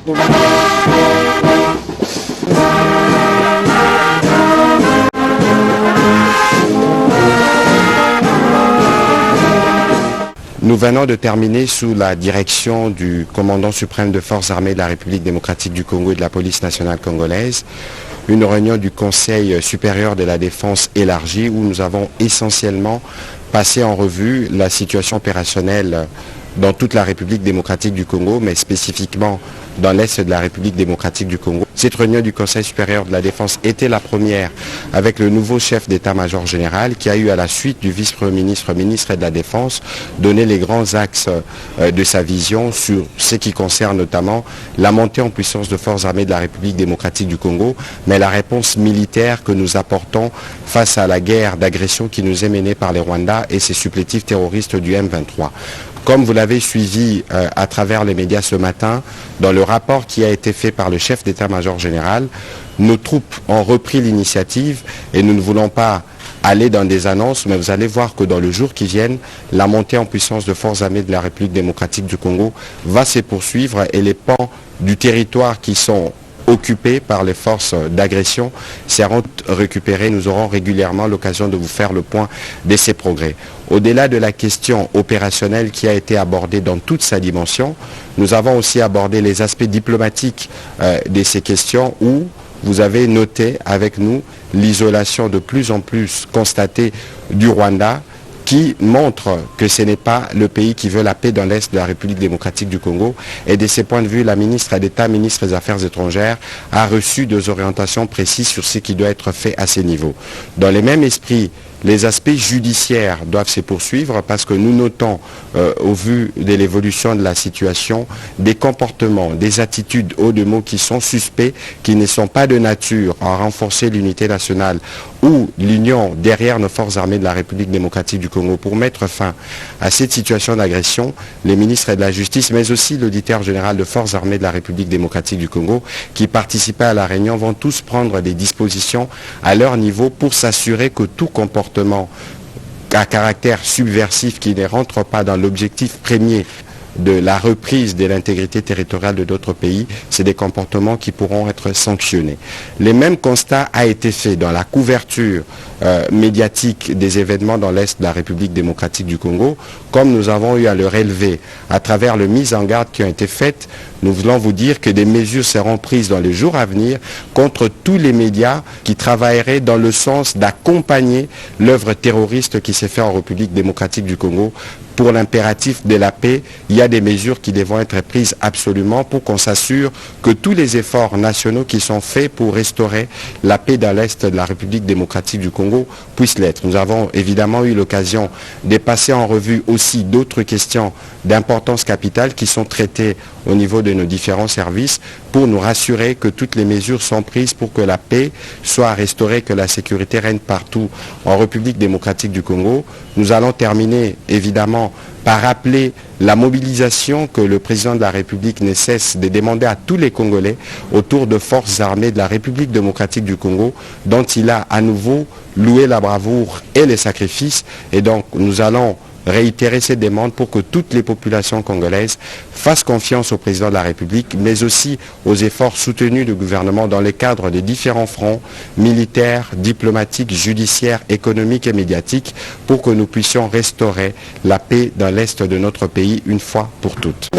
Nous venons de terminer sous la direction du commandant suprême de forces armées de la République démocratique du Congo et de la police nationale congolaise une réunion du Conseil supérieur de la défense élargie où nous avons essentiellement passé en revue la situation opérationnelle dans toute la République démocratique du Congo, mais spécifiquement dans l'Est de la République démocratique du Congo. Cette réunion du Conseil supérieur de la défense était la première avec le nouveau chef d'état-major général qui a eu à la suite du vice-premier ministre, ministre de la Défense, donné les grands axes de sa vision sur ce qui concerne notamment la montée en puissance de forces armées de la République démocratique du Congo, mais la réponse militaire que nous apportons face à la guerre d'agression qui nous est menée par les Rwandais et ses supplétifs terroristes du M23. Comme vous l'avez suivi à travers les médias ce matin, dans le rapport qui a été fait par le chef d'état-major général, nos troupes ont repris l'initiative et nous ne voulons pas aller dans des annonces, mais vous allez voir que dans le jour qui viennent, la montée en puissance de forces armées de la République démocratique du Congo va se poursuivre et les pans du territoire qui sont occupés par les forces d'agression seront récupérés. Nous aurons régulièrement l'occasion de vous faire le point de ces progrès. Au-delà de la question opérationnelle qui a été abordée dans toute sa dimension, nous avons aussi abordé les aspects diplomatiques de ces questions où vous avez noté avec nous l'isolation de plus en plus constatée du Rwanda, qui montre que ce n'est pas le pays qui veut la paix dans l'Est de la République démocratique du Congo. Et de ce point de vue, la ministre d'État, ministre des Affaires étrangères, a reçu des orientations précises sur ce qui doit être fait à ces niveaux. Dans le même esprit, les aspects judiciaires doivent se poursuivre parce que nous notons, au vu de l'évolution de la situation, des comportements, des attitudes hauts de mots qui sont suspects, qui ne sont pas de nature à renforcer l'unité nationale ou l'union derrière nos forces armées de la République démocratique du Congo pour mettre fin à cette situation d'agression. Les ministres de la Justice, mais aussi l'auditeur général de forces armées de la République démocratique du Congo, qui participaient à la réunion, vont tous prendre des dispositions à leur niveau pour s'assurer que tout comportement à caractère subversif qui ne rentre pas dans l'objectif premier de la reprise de l'intégrité territoriale de d'autres pays, c'est des comportements qui pourront être sanctionnés. Le même constat a été fait dans la couverture médiatique des événements dans l'Est de la République démocratique du Congo, comme nous avons eu à le relever à travers les mises en garde qui ont été faites. Nous voulons vous dire que des mesures seront prises dans les jours à venir contre tous les médias qui travailleraient dans le sens d'accompagner l'œuvre terroriste qui s'est faite en République démocratique du Congo. Pour l'impératif de la paix, il y a des mesures qui devront être prises absolument pour qu'on s'assure que tous les efforts nationaux qui sont faits pour restaurer la paix dans l'Est de la République démocratique du Congo puissent l'être. Nous avons évidemment eu l'occasion de passer en revue aussi d'autres questions d'importance capitale qui sont traitées au niveau de nos différents services pour nous rassurer que toutes les mesures sont prises pour que la paix soit restaurée, que la sécurité règne partout en République démocratique du Congo. Nous allons terminer évidemment par rappeler la mobilisation que le président de la République ne cesse de demander à tous les Congolais autour de forces armées de la République démocratique du Congo, dont il a à nouveau loué la bravoure et les sacrifices. Et donc nous allons réitérer ces demandes pour que toutes les populations congolaises fassent confiance au président de la République, mais aussi aux efforts soutenus du gouvernement dans le cadre des différents fronts militaires, diplomatiques, judiciaires, économiques et médiatiques pour que nous puissions restaurer la paix dans l'Est de notre pays une fois pour toutes.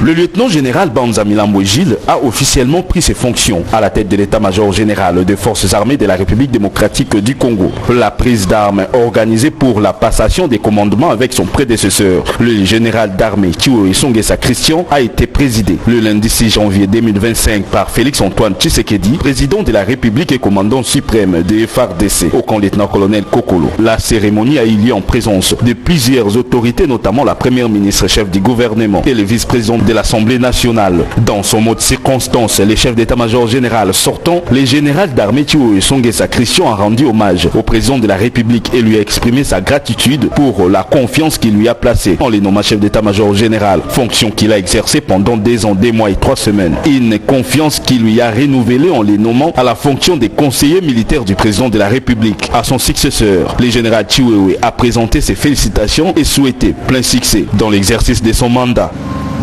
Le lieutenant-général Banza Milambo Gilles a officiellement pris ses fonctions à la tête de l'état-major général des forces armées de la République démocratique du Congo. La prise d'armes organisée pour la passation des commandements avec son prédécesseur, le général d'armée Chiwewe Songesa Christian, a été présidé le lundi 6 janvier 2025 par Félix-Antoine Tshisekedi, président de la République et commandant suprême des FARDC, au camp lieutenant-colonel Kokolo. La cérémonie a eu lieu en présence de plusieurs autorités, notamment la première ministre chef du gouvernement et le vice-président de l'Assemblée nationale. Dans son mot de circonstance, les chefs d'état-major général sortant, le général d'armée Chiwewe Songesa Christian a rendu hommage au président de la République et lui a exprimé sa gratitude pour la confiance qu'il lui a placée en les nommant chef d'état-major général, fonction qu'il a exercée pendant 2 ans, 2 mois et 3 semaines. Une confiance qui lui a renouvelée en les nommant à la fonction des conseillers militaires du président de la République. À son successeur, le général Chiwewe a présenté ses félicitations et souhaité plein succès dans l'exercice de son mandat.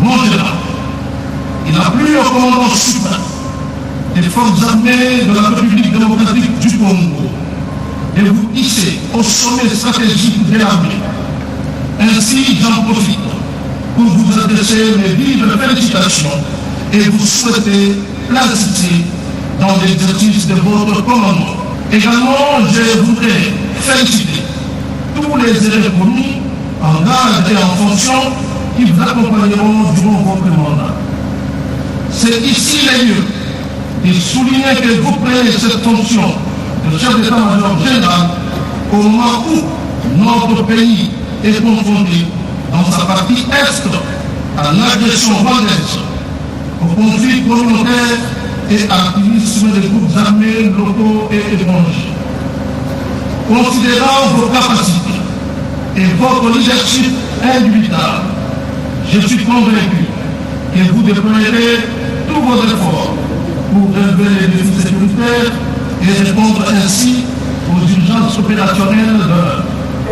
Mon général, il a plu au commandant suprême des forces armées de la République démocratique du Congo de vous hisser au sommet stratégique de l'armée. Ainsi, j'en profite pour vous adresser mes vives félicitations et vous souhaiter plein succès dans l'exercice de votre commandement. Également, je voudrais féliciter tous les élèves commis en garde et en fonction qui vous accompagneront durant votre mandat. C'est ici le lieu de souligner que vous prenez cette fonction de chef d'état-major général au moment où notre pays est confronté dans sa partie est à l'agression rwandaise, au conflit communautaire et à l'activisme des groupes armés locaux et étrangers. Considérant vos capacités et votre leadership indubitable, je suis convaincu que vous déployerez tous vos efforts pour relever les défis sécuritaires et répondre ainsi aux urgences opérationnelles de l'heure.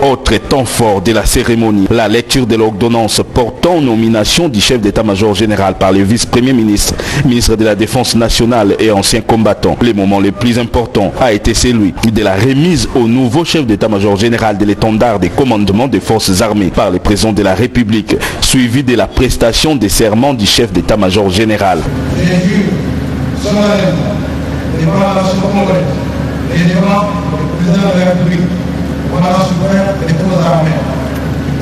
Autre temps fort de la cérémonie, la lecture de l'ordonnance portant nomination du chef d'état-major général par le vice-premier ministre, ministre de la Défense nationale et ancien combattant. Le moment le plus important a été celui de la remise au nouveau chef d'état-major général de l'étendard des commandements des forces armées par le président de la République, suivi de la prestation des serments du chef d'état-major général. J'ai vu solennellement devant la nation congolaise et devant le président de la République, commandant suprême des forces armées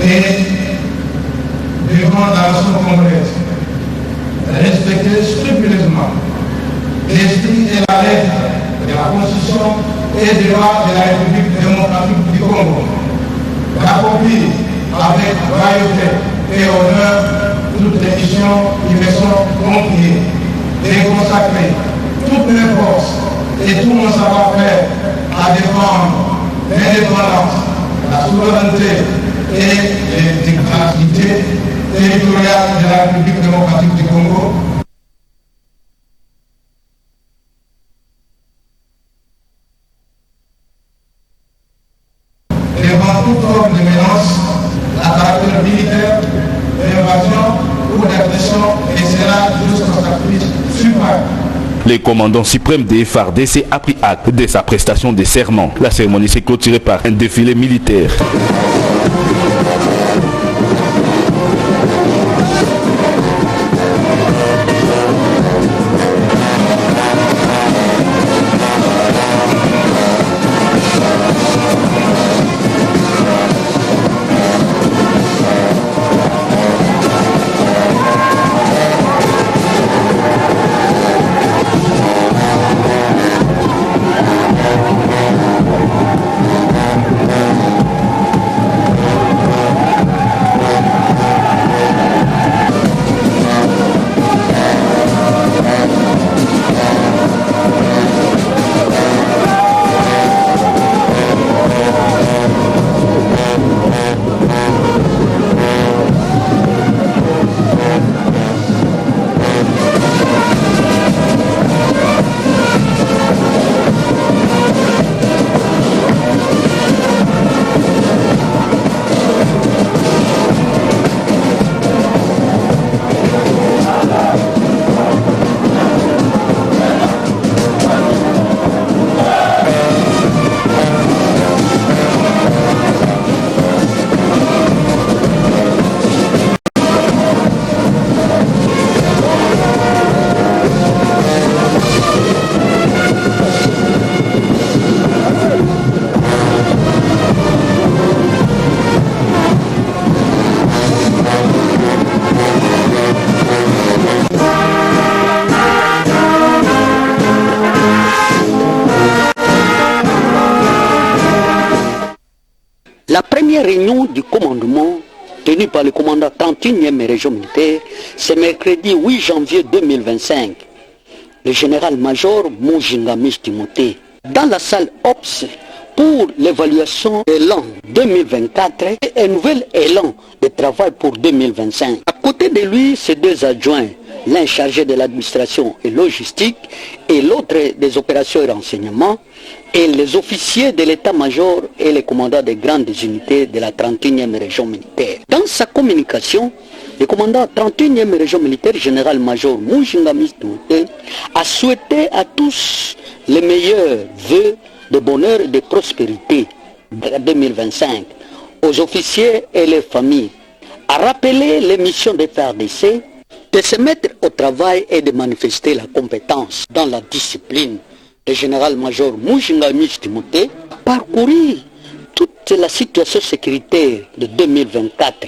et devant la nation congolaise, respecter scrupuleusement l'esprit et la lettre de la Constitution et des lois de la République démocratique du Congo, d'accomplir avec loyauté et honneur toutes les missions qui me sont confiées, de consacrer toutes mes forces et tout mon savoir-faire à défendre l'indépendance, la souveraineté et l'intégrité territoriale de la République démocratique du Congo. Devant toute forme de menace à caractère militaire, d'invasion ou d'agression, et cela jusqu'au sacrifice suprême. Le commandant suprême des FARDC a pris acte de sa prestation de serment. La cérémonie s'est clôturée par un défilé militaire. La première réunion du commandement tenu par le commandant 31e région militaire ce mercredi 8 janvier 2025. Le général-major Mujinga Timothée, dans la salle OPS pour l'évaluation de l'an 2024 et un nouvel élan de travail pour 2025. À côté de lui, ses deux adjoints, l'un chargé de l'administration et logistique et l'autre des opérations et renseignements, et les officiers de l'état-major et les commandants des grandes unités de la 31e région militaire. Dans sa communication, le commandant 31e région militaire, général-major Mujinga Timothée, a souhaité à tous les meilleurs vœux de bonheur et de prospérité de 2025 aux officiers et les familles, a rappelé les missions des FARDC de se mettre au travail et de manifester la compétence dans la discipline. Le général-major Mujinga Timothée a parcouru toute la situation sécuritaire de 2024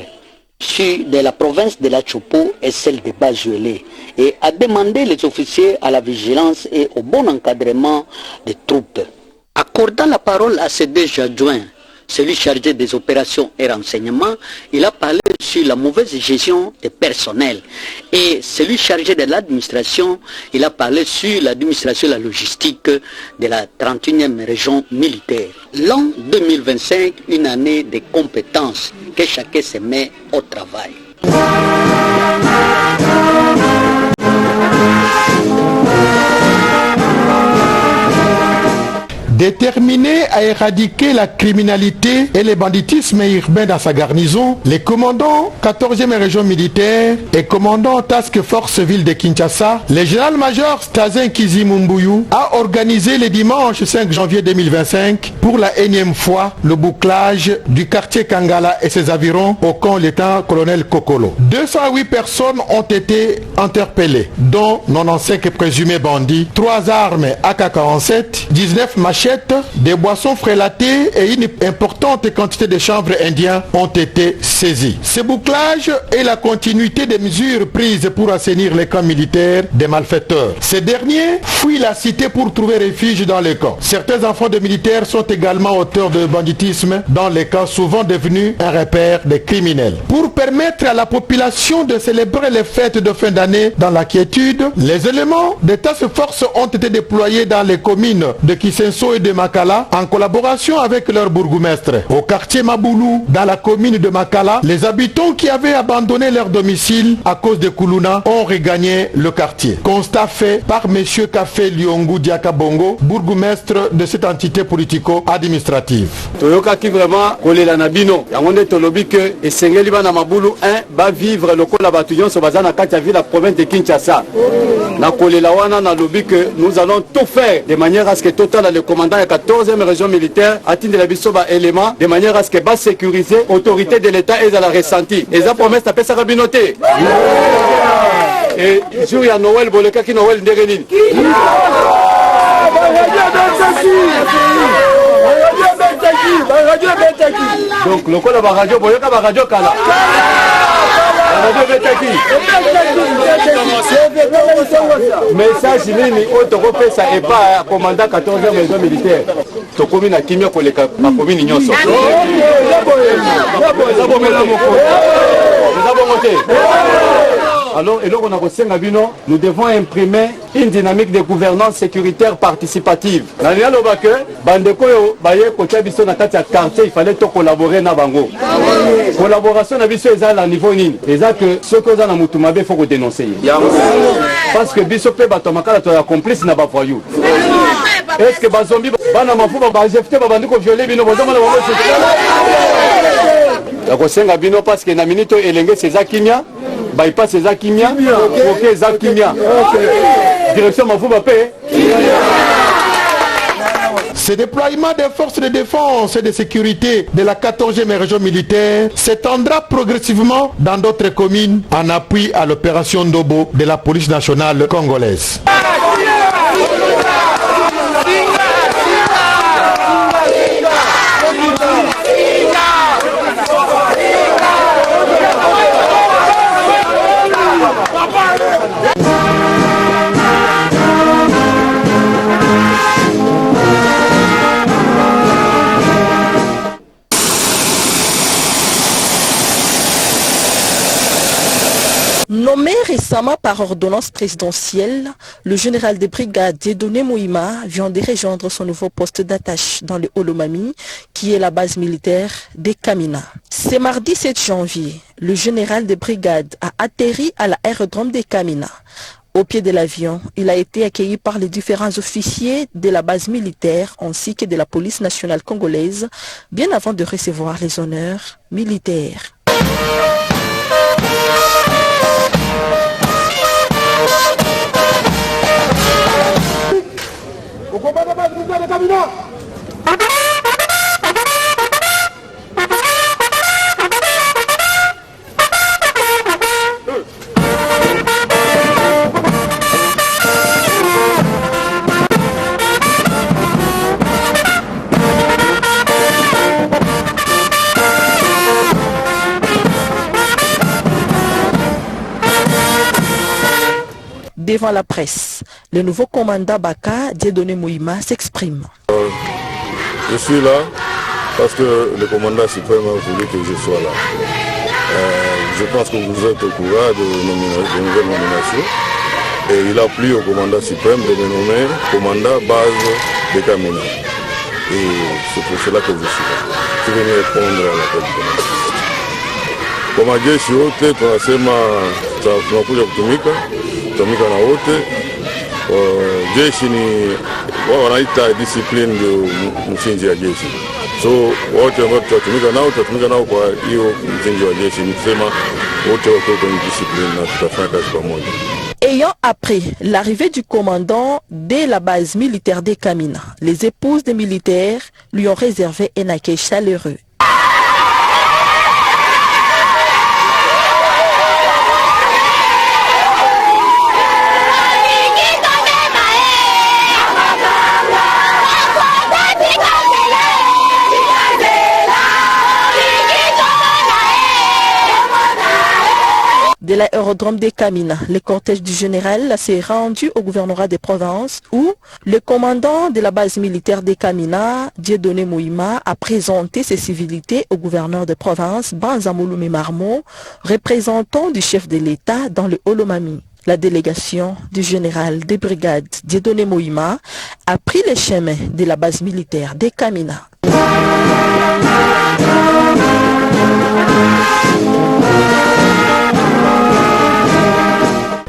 de la province de la Chopo et celle de Bazuélé et a demandé les officiers à la vigilance et au bon encadrement des troupes. Accordant la parole à ses deux adjoints, celui chargé des opérations et renseignements, il a parlé sur la mauvaise gestion des personnels. Et celui chargé de l'administration, il a parlé sur l'administration et la logistique de la 31e région militaire. L'an 2025, une année de compétences, que chacun se met au travail. Déterminé à éradiquer la criminalité et le banditisme urbain dans sa garnison, les commandants 14e région militaire et commandant Task Force ville de Kinshasa, le général-major Stasin Kizimumbuyu a organisé le dimanche 5 janvier 2025 pour la énième fois le bouclage du quartier Kangala et ses environs au camp lieutenant-colonel Kokolo. 208 personnes ont été interpellées, dont 95 présumés bandits, 3 armes AK-47, 19 machettes, des boissons frélatées et une importante quantité de chanvre indien ont été saisis. Ce bouclage est la continuité des mesures prises pour assainir les camps militaires des malfaiteurs. Ces derniers fuient la cité pour trouver refuge dans les camps. Certains enfants de militaires sont également auteurs de banditisme dans les camps, souvent devenus un repère des criminels. Pour permettre à la population de célébrer les fêtes de fin d'année dans la quiétude, les éléments de task force ont été déployés dans les communes de Kisenso et de Makala en collaboration avec leur bourgmestre. Au quartier Maboulou, dans la commune de Makala, les habitants qui avaient abandonné leur domicile à cause de Kuluna ont regagné le quartier. Constat fait par M. Kafé Lyongu Diakabongo, bourgmestre de cette entité politico-administrative. Toyoka qui vraiment kolela na bino yangonde tolobi que esengeli bana Maboulou 1 va vivre le kola batuyon so bazana kati ya ville la province de Kinshasa. Na kolela wana na lobi que nous allons tout faire de manière à ce que total le commandant de la 14e région militaire atteindre la bisoba élément de manière à ce que bas sécuriser autorité de l'État et de la ressentie. Et ça promesse taper sa rabinoté. Et jour ya Noël boleka ki Noël nderenini. Donc le col à radio boyoka ba radio kala. Message nini autoropé ça et pas commandant 14e région militaire. To commune kimia koleka ma commune nyonso. Alors, et là, on a reçu un bino, nous devons imprimer une dynamique de gouvernance sécuritaire participative. Dans le cas que, bandeko yo, baye kocha biso na kati ya quartier, il fallait to collaborer na bango. Collaboration na biso ezala na niveau nini. Eza que ce que za na mutumabe faut ko dénoncer. Parce que biso pe bato makala to ya complice na ba voyou. Est-ce que ba zombie bana mafuba ba jefte ba bandiko violer bino bozama na bango. La kosenga bino parce que na minute elenge seza kimia. Bypass ces Akimia, ok, Zakimia. Direction Mafoubape. Ce déploiement des forces de défense et de sécurité de la 14e région militaire s'étendra progressivement dans d'autres communes en appui à l'opération Ndobo de la police nationale congolaise. Nommé récemment par ordonnance présidentielle, le général de brigade Dieudonné Moïma vient de rejoindre son nouveau poste d'attache dans le Olomami, qui est la base militaire des Kamina. Ce mardi 7 janvier, le général de brigade a atterri à l'aérodrome des Kamina. Au pied de l'avion, il a été accueilli par les différents officiers de la base militaire ainsi que de la police nationale congolaise, bien avant de recevoir les honneurs militaires. Devant la presse, le nouveau commandant Baka, Dieudonné Moïma, s'exprime. Je suis là parce que le commandant suprême a voulu que je sois là. Je pense que vous êtes au courant de nouvelles nominations. Et il a plu au commandant suprême de me nommer commandant base de Kamina. Et c'est pour cela que je suis là. Je suis venu répondre à l'appel du commandant. Kama jeshi wote tunasema tunakuja kutumika na wote. Jeshi ni wanaita discipline ndio msingi ya jeshi. So wote ambao tutatumika nao kwa hiyo msingi wa jeshi, ni kusema wote wako kwenye discipline na tutafanya kazi pamoja. Ayant appris l'arrivée du commandant de la base militaire des Kamina, les épouses des militaires lui ont réservé un accueil chaleureux. De l'aérodrome des Kamina, le cortège du général s'est rendu au gouvernorat des provinces où le commandant de la base militaire des Kamina, Dieudonné Moïma, a présenté ses civilités au gouverneur des provinces, Banzamouloumé Marmo, représentant du chef de l'État dans le Olomami. La délégation du général des brigades Dieudonné Moïma a pris le chemin de la base militaire des Kamina.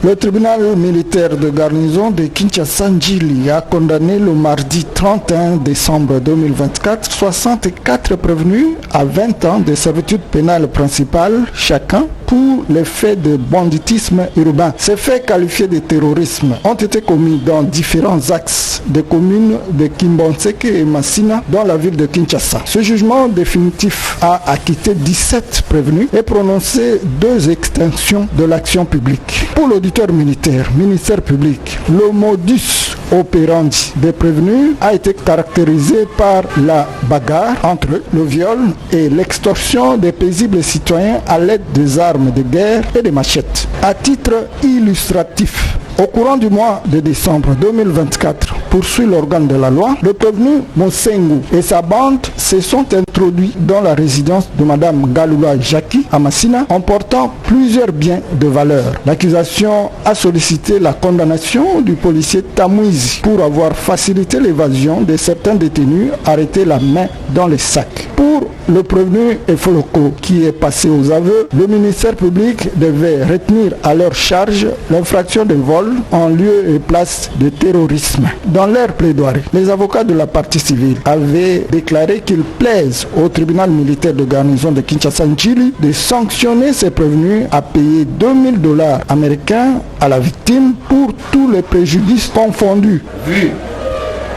Le tribunal militaire de garnison de Kinshasa-Njili a condamné le mardi 31 décembre 2024 64 prévenus à 20 ans de servitude pénale principale chacun pour les faits de banditisme urbain. Ces faits qualifiés de terrorisme ont été commis dans différents axes des communes de Kimbonseke et Massina dans la ville de Kinshasa. Ce jugement définitif a acquitté 17 prévenus et prononcé 2 extinctions de l'action publique. Pour l'auditeur militaire, ministère public, le modus operandi des prévenus a été caractérisé par la bagarre entre eux, le viol et l'extorsion des paisibles citoyens à l'aide des armes de guerre et des machettes. À titre illustratif, au courant du mois de décembre 2024, poursuit l'organe de la loi, le prévenu Mosengu et sa bande se sont introduits dans la résidence de Madame Galula Jackie à Massina, emportant plusieurs biens de valeur. L'accusation a sollicité la condamnation du policier Tamouizi pour avoir facilité l'évasion de certains détenus arrêtés la main dans les sacs. Pour le prévenu Efoloko qui est passé aux aveux, le ministère public devait retenir à leur charge l'infraction de vol en lieu et place de terrorisme. Dans leur plaidoirie, les avocats de la partie civile avaient déclaré qu'il plaise au tribunal militaire de garnison de Kinshasa-Njili de sanctionner ces prévenus à payer $2000 américains à la victime pour tous les préjudices confondus. Vu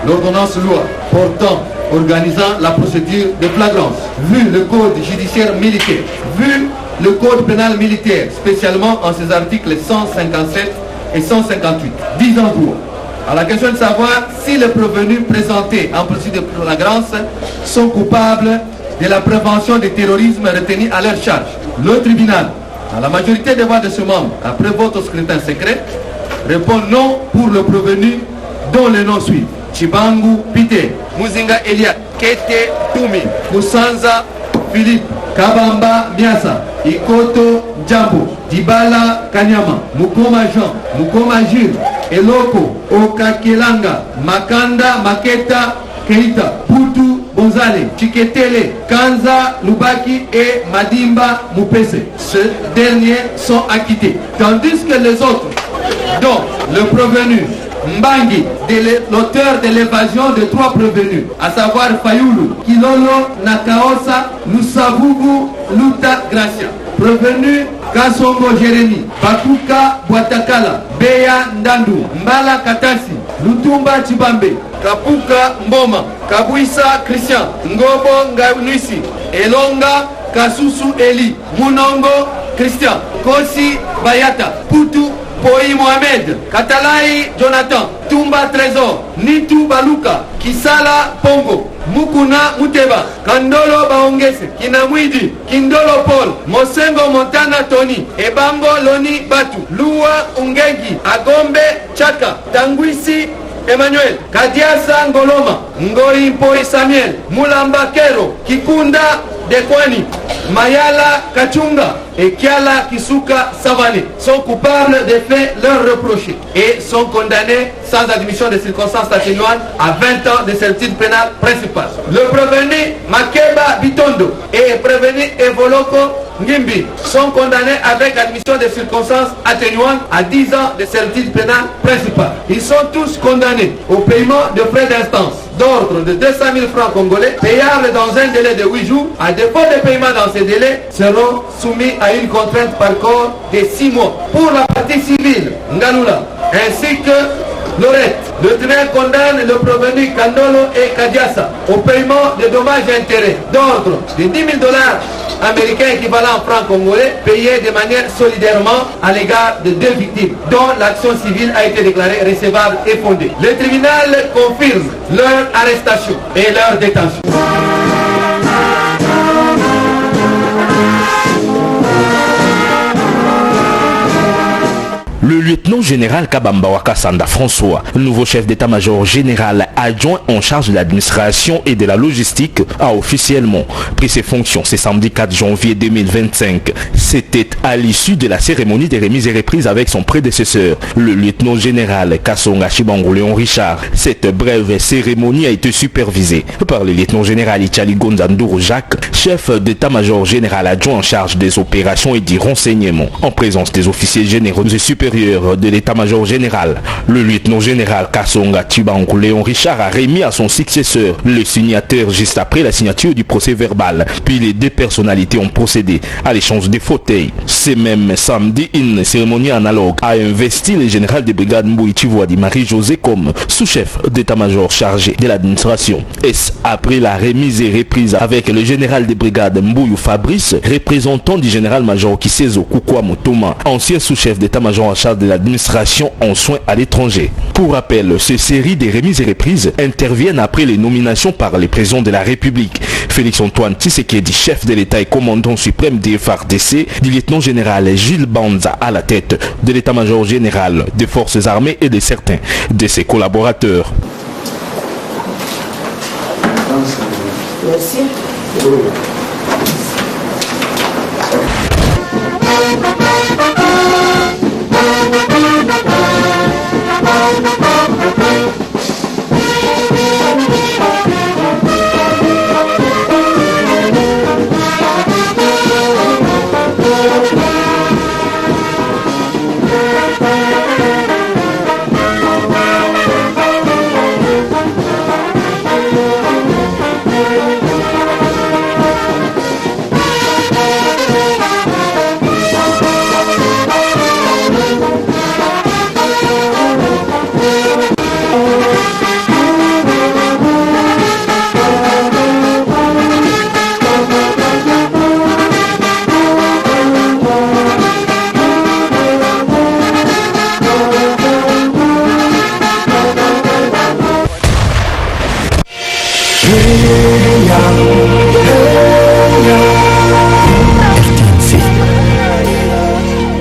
l'ordonnance loi portant organisant la procédure de flagrance, vu le code judiciaire militaire, vu le code pénal militaire, spécialement en ses articles 157 et 158, disant pour à la question de savoir si les prévenus présentés en procédure de flagrance sont coupables de la prévention du terrorisme retenu à leur charge. Le tribunal, à la majorité des voix de ce membre, après vote au scrutin secret, répond non pour le prévenu dont les noms suivent: Chibangu Pite, Muzinga Elia, Kete Toumi, Moussanza Philippe, Kabamba Miasa, Ikoto Djambo, Dibala Kanyama, Mukoma Jean, Mukoma Gilles, Eloko, Okakelanga, Makanda Maketa Keita, Putu Bonzale, Chiketele, Kanza Lubaki et Madimba Mupese. Ces derniers sont acquittés. Tandis que les autres, dont le prévenu Mbangi, l'auteur de l'évasion de 3 prévenus, à savoir Fayoulou, Kilolo, Nakaosa, Lusavugu, Luta Gracia. Prévenu Kasongo Jérémy, Bakuka Boatakala, Beya Ndandu, Mbala Katasi, Lutumba Chibambe, Kapuka Mboma, Kabuisa Christian, Ngobo Ngaunisi, Elonga Kasusu Eli, Munongo Christian, Kosi Bayata, Putu Poi Mohamed, Katalai Jonathan, Tumba Trésor, Nitu Baluka, Kisala Pongo, Mukuna Muteba, Kandolo Baongese, Kinamwidi, Kindolo Paul, Mosengo Montana Tony, Ebango Loni Batu, Lua Ungengi, Agombe Chaka, Tanguisi Emmanuel, Kadiasa Ngoloma, Ngoi Poi Samuel, Mulamba Kero, Kikunda Dekwani, Mayala Kachunga et Kiala Kisuka Savane sont coupables des faits leur reprochés et sont condamnés sans admission de circonstances atténuantes à 20 ans de servitude pénale principale. Le prévenu Makeba Bitondo et prévenu Evoloko Ngimbi sont condamnés avec admission de circonstances atténuantes à 10 ans de servitude pénale principale. Ils sont tous condamnés au paiement de frais d'instance d'ordre de 200 000 francs congolais, payables dans un délai de 8 jours. À défaut de paiement dans ces délais, seront soumis à une contrainte par corps de 6 mois. Pour la partie civile, Ngalula, ainsi que Lorette, le tribunal condamne le prévenu Kandolo et Kadiasa au paiement de dommages et intérêts d'ordre de 10 000 $ américains équivalent en francs congolais, payés de manière solidairement à l'égard de 2 victimes, dont l'action civile a été déclarée recevable et fondée. Le tribunal confirme leur arrestation et leur détention. Le lieutenant général Kabamba Wakasanda François, nouveau chef d'état-major général adjoint en charge de l'administration et de la logistique, a officiellement pris ses fonctions ce samedi 4 janvier 2025. C'était à l'issue de la cérémonie des remises et reprises avec son prédécesseur, le lieutenant général Kasonga Chibango Léon Richard. Cette brève cérémonie a été supervisée par le lieutenant général Itchali Gonzanduro Jacques, chef d'état-major général adjoint en charge des opérations et du renseignement, en présence des officiers généraux et supérieurs de l'état-major général. Le lieutenant général Kasonga Chibango Léon Richard a remis à son successeur le signateur juste après la signature du procès verbal. Puis les 2 personnalités ont procédé à l'échange des fauteuils. C'est même samedi, une cérémonie analogue a investi le général de brigade Mbouy Chivoadi Marie-José comme sous-chef d'état-major chargé de l'administration. Est-ce après la remise et reprise avec le général de brigade Mbouy Fabrice, représentant du général-major Kisezo Kukwa Motoma, ancien sous-chef d'état-major en charge de l'administration en soins à l'étranger. Pour rappel, ces séries de remises et reprises interviennent après les nominations par les présidents de la République. Félix-Antoine Tshisekedi, chef de l'État et commandant suprême des FARDC, du lieutenant général Gilles Banza à la tête de l'état-major général des forces armées et de certains de ses collaborateurs. Merci.